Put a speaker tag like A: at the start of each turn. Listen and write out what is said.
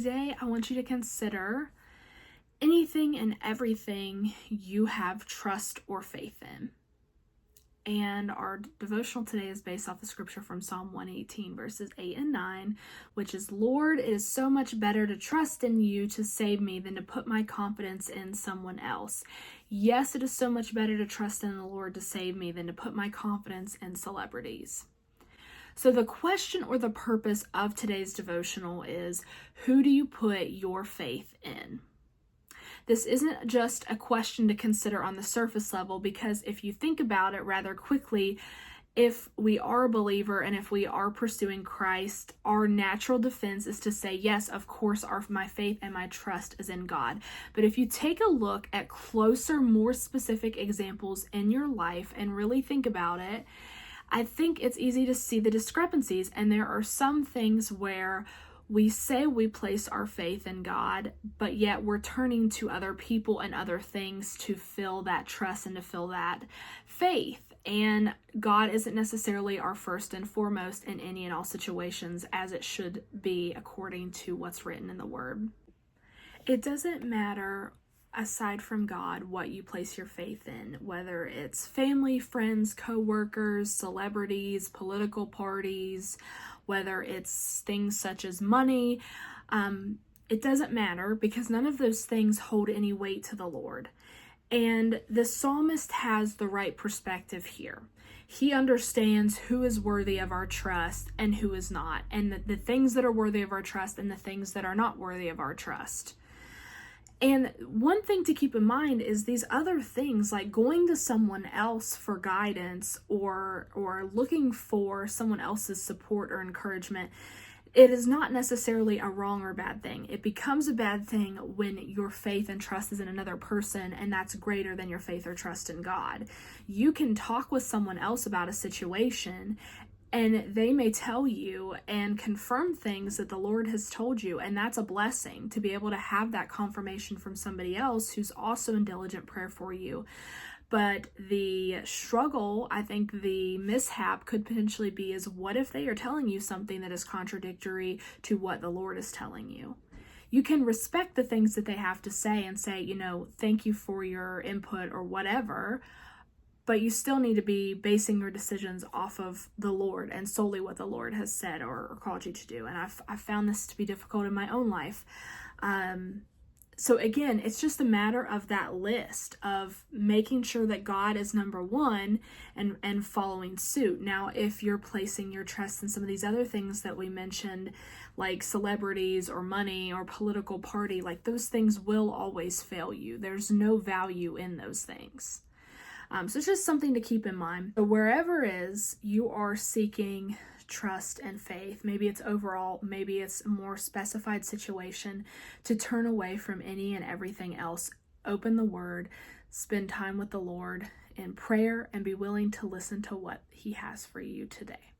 A: Today, I want you to consider anything and everything you have trust or faith in. And our devotional today is based off the scripture from Psalm 118, verses 8 and 9, which is, Lord, it is so much better to trust in you to save me than to put my confidence in someone else. Yes, it is so much better to trust in the Lord to save me than to put my confidence in celebrities. So the question or the purpose of today's devotional is, who do you put your faith in? This isn't just a question to consider on the surface level, because if you think about it rather quickly, if we are a believer and if we are pursuing Christ, our natural defense is to say, yes, of course, my faith and my trust is in God. But if you take a look at closer, more specific examples in your life and really think about it, I think it's easy to see the discrepancies, and there are some things where we say we place our faith in God, but yet we're turning to other people and other things to fill that trust and to fill that faith. And God isn't necessarily our first and foremost in any and all situations, as it should be according to what's written in the Word. It doesn't matter, aside from God, what you place your faith in, whether it's family, friends, co-workers, celebrities, political parties, whether it's things such as money. It doesn't matter, because none of those things hold any weight to the Lord. And the psalmist has the right perspective here. He understands who is worthy of our trust and who is not, and the things that are worthy of our trust and the things that are not worthy of our trust. And one thing to keep in mind is these other things, like going to someone else for guidance or looking for someone else's support or encouragement, it is not necessarily a wrong or bad thing. It becomes a bad thing when your faith and trust is in another person, and that's greater than your faith or trust in God. You can talk with someone else about a situation, and they may tell you and confirm things that the Lord has told you, and that's a blessing to be able to have that confirmation from somebody else who's also in diligent prayer for you. But the struggle, I think the mishap could potentially be, is what if they are telling you something that is contradictory to what the Lord is telling you? You can respect the things that they have to say and say, thank you for your input or whatever, but you still need to be basing your decisions off of the Lord and solely what the Lord has said or called you to do. And I've found this to be difficult in my own life. So again, it's just a matter of that list of making sure that God is number one and following suit. Now, if you're placing your trust in some of these other things that we mentioned, like celebrities or money or political party, like those things will always fail you. There's no value in those things. So it's just something to keep in mind. So wherever you are seeking trust and faith, maybe it's overall, maybe it's a more specified situation, to turn away from any and everything else. Open the Word, spend time with the Lord in prayer, and be willing to listen to what He has for you today.